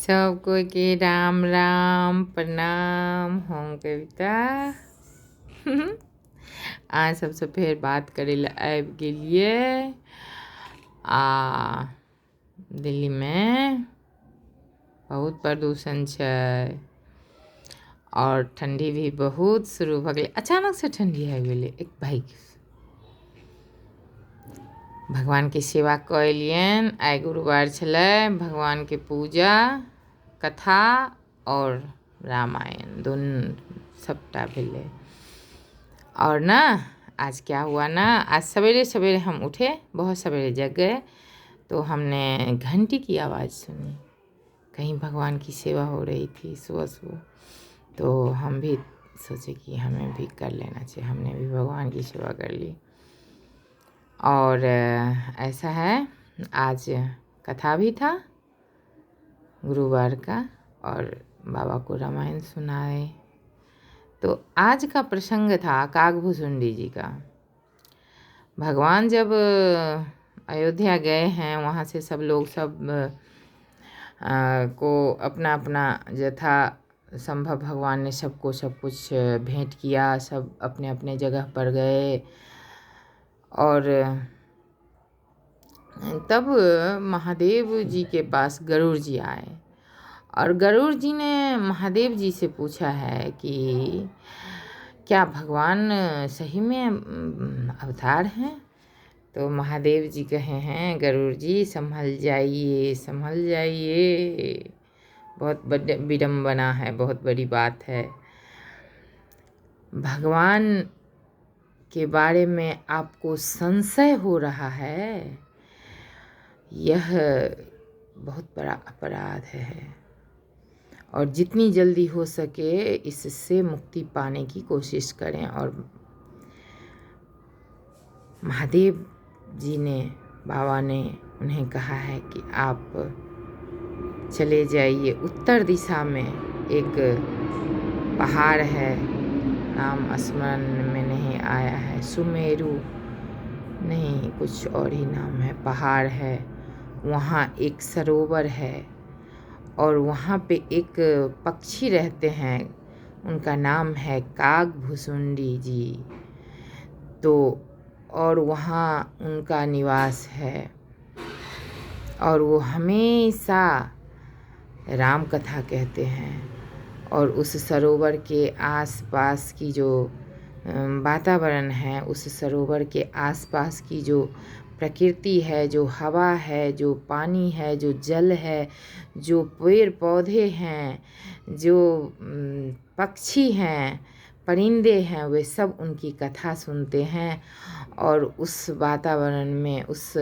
सबको के राम राम प्रणाम हम कविता। आज सबसे फिर बात करे ला आबि गेलिए। दिल्ली में बहुत प्रदूषण छै और ठंडी भी बहुत शुरू भ गेलै। अचानक से ठंडी आबि गेलै एक भाई। भगवान के सेवा कलियन। आइ गुरुवार छलै। भगवान के पूजा कथा और रामायण दोनों सबटा भेले। और ना आज क्या हुआ ना, आज सवेरे सवेरे हम उठे, बहुत सवेरे जग गए तो हमने घंटी की आवाज़ सुनी। कहीं भगवान की सेवा हो रही थी सुबह सुबह। तो हम भी सोचे कि हमें भी कर लेना चाहिए। हमने भी भगवान की सेवा कर ली। और ऐसा है, आज कथा भी था गुरुवार का और बाबा को रामायण सुनाए। तो आज का प्रसंग था कागभूषुंडी जी का। भगवान जब अयोध्या गए हैं, वहाँ से सब लोग को अपना अपना यथा संभव भगवान ने सबको सब कुछ भेंट किया। सब अपने अपने जगह पर गए। और तब महादेव जी के पास गरुड़ जी आए और गरुड़ जी ने महादेव जी से पूछा है कि क्या भगवान सही में अवतार हैं। तो महादेव जी कहे हैं, गरुड़ जी संभल जाइए संभल जाइए, बहुत बड़ी विडम्बना है, बहुत बड़ी बात है। भगवान के बारे में आपको संशय हो रहा है, यह बहुत बड़ा अपराध है और जितनी जल्दी हो सके इससे मुक्ति पाने की कोशिश करें। और महादेव जी ने, बाबा ने उन्हें कहा है कि आप चले जाइए उत्तर दिशा में। एक पहाड़ है, नाम स्मरण में नहीं आया है, सुमेरु नहीं कुछ और ही नाम है, पहाड़ है। वहाँ एक सरोवर है और वहाँ पे एक पक्षी रहते हैं, उनका नाम है कागभूषुंडी जी। तो और वहाँ उनका निवास है और वो हमेशा राम कथा कहते हैं। और उस सरोवर के आसपास की जो वातावरण है, उस सरोवर के आसपास की जो प्रकृति है, जो हवा है, जो पानी है, जो जल है, जो पेड़ पौधे हैं, जो पक्षी हैं, परिंदे हैं, वे सब उनकी कथा सुनते हैं। और उस वातावरण में, उस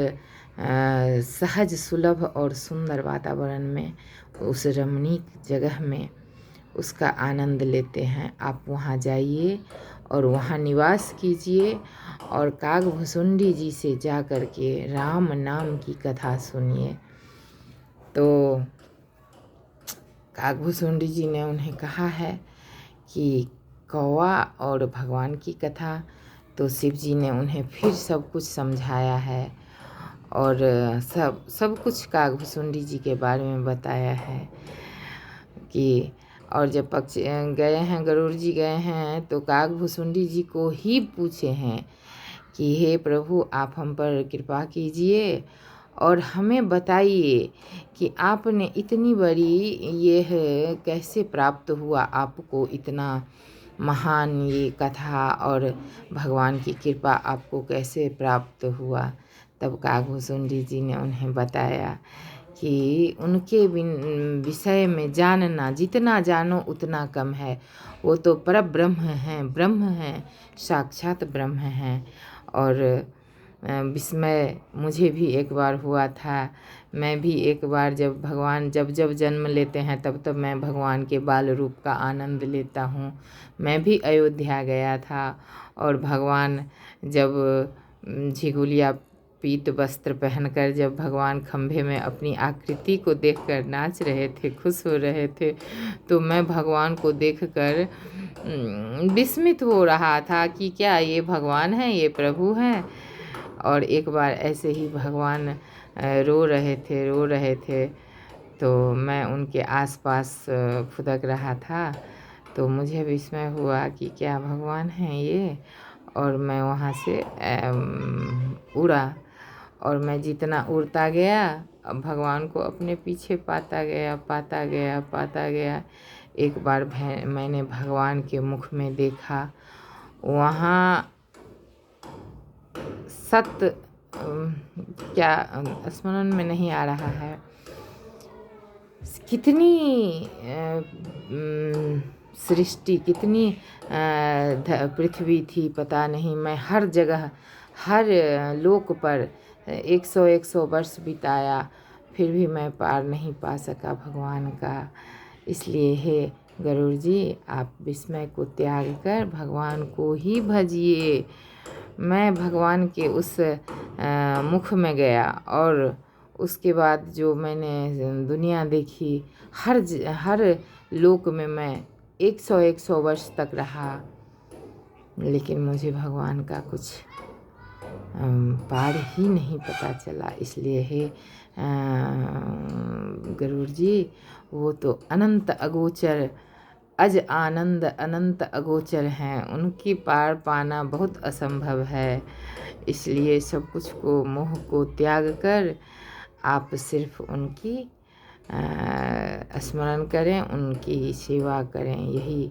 सहज सुलभ और सुंदर वातावरण में, उस रमणीक जगह में उसका आनंद लेते हैं। आप वहाँ जाइए और वहाँ निवास कीजिए और कागभूषुंडी जी से जा कर के राम नाम की कथा सुनिए। तो कागभूषुंडी जी ने उन्हें कहा है कि कौवा और भगवान की कथा। तो शिव जी ने उन्हें फिर सब कुछ समझाया है और सब कुछ कागभूषुंडी जी के बारे में बताया है कि। और जब पक्षी गए हैं, गरुड़ जी गए हैं तो कागभूषुंडी जी को ही पूछे हैं कि हे प्रभु, आप हम पर कृपा कीजिए और हमें बताइए कि आपने इतनी बड़ी यह कैसे प्राप्त हुआ, आपको इतना महान ये कथा और भगवान की कृपा आपको कैसे प्राप्त हुआ। तब कागभूषुंडी जी ने उन्हें बताया कि उनके विषय में जानना, जितना जानो उतना कम है। वो तो परब्रह्म हैं, ब्रह्म हैं, साक्षात ब्रह्म हैं। और विस्मय मुझे भी एक बार हुआ था। मैं भी एक बार जब भगवान जब जन्म लेते हैं तब तब मैं भगवान के बाल रूप का आनंद लेता हूँ। मैं भी अयोध्या गया था और भगवान जब झिगुलिया पीत वस्त्र पहनकर जब भगवान खंभे में अपनी आकृति को देखकर नाच रहे थे, खुश हो रहे थे, तो मैं भगवान को देखकर विस्मित हो रहा था कि क्या ये भगवान हैं, ये प्रभु हैं। और एक बार ऐसे ही भगवान रो रहे थे तो मैं उनके आसपास फुदक रहा था, तो मुझे विस्मय हुआ कि क्या भगवान हैं ये। और मैं वहाँ से उड़ा, और मैं जितना उड़ता गया अब भगवान को अपने पीछे पाता गया पाता गया पाता गया। एक बार मैंने भगवान के मुख में देखा, वहाँ सत्य क्या स्मरण में नहीं आ रहा है, कितनी सृष्टि, कितनी पृथ्वी थी पता नहीं। मैं हर जगह हर लोक पर 100 वर्ष बिताया, फिर भी मैं पार नहीं पा सका भगवान का। इसलिए हे गरुड़ जी, आप विस्मय को त्याग कर भगवान को ही भजिए। मैं भगवान के उस मुख में गया, और उसके बाद जो मैंने दुनिया देखी, हर लोक में मैं 100 वर्ष तक रहा, लेकिन मुझे भगवान का कुछ पार ही नहीं पता चला। इसलिए हे गरुड़ जी, वो तो अनंत अगोचर अज आनंद अनंत अगोचर हैं, उनकी पार पाना बहुत असंभव है। इसलिए सब कुछ को, मोह को त्याग कर आप सिर्फ उनकी स्मरण करें, उनकी सेवा करें, यही।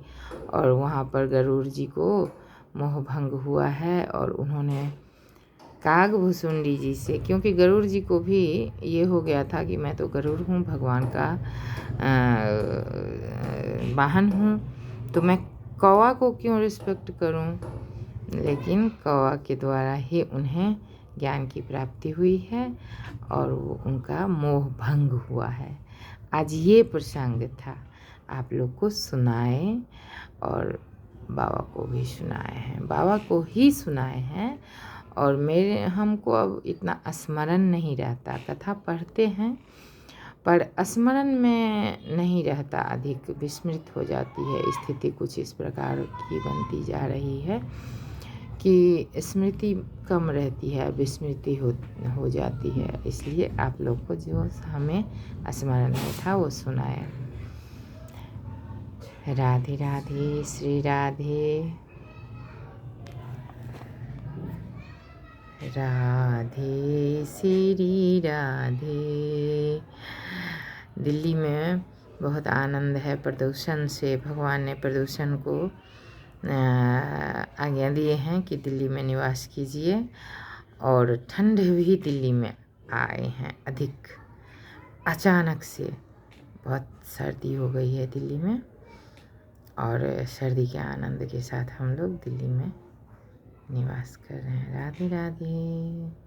और वहाँ पर गरुड़ जी को मोह भंग हुआ है, और उन्होंने कागभुसुंडी जी से, क्योंकि गरुड़ जी को भी ये हो गया था कि मैं तो गरुड़ हूँ, भगवान का वाहन हूँ, तो मैं कौवा को क्यों रिस्पेक्ट करूँ। लेकिन कौवा के द्वारा ही उन्हें ज्ञान की प्राप्ति हुई है, और वो उनका मोह भंग हुआ है। आज ये प्रसंग था, आप लोग को सुनाए, और बाबा को भी सुनाए हैं, बाबा को ही सुनाए हैं। और हमको अब इतना स्मरण नहीं रहता, कथा पढ़ते हैं पर स्मरण में नहीं रहता, अधिक विस्मृत हो जाती है। स्थिति कुछ इस प्रकार की बनती जा रही है कि स्मृति कम रहती है, विस्मृति हो जाती है। इसलिए आप लोग को जो हमें स्मरण में था वो सुनाया। राधे राधे, श्री राधे राधे, श्री राधे। दिल्ली में बहुत आनंद है प्रदूषण से। भगवान ने प्रदूषण को आज्ञा दिए हैं कि दिल्ली में निवास कीजिए, और ठंड भी दिल्ली में आए हैं अधिक। अचानक से बहुत सर्दी हो गई है दिल्ली में, और सर्दी के आनंद के साथ हम लोग दिल्ली में निवास कर रहे हैं। राधे राधे।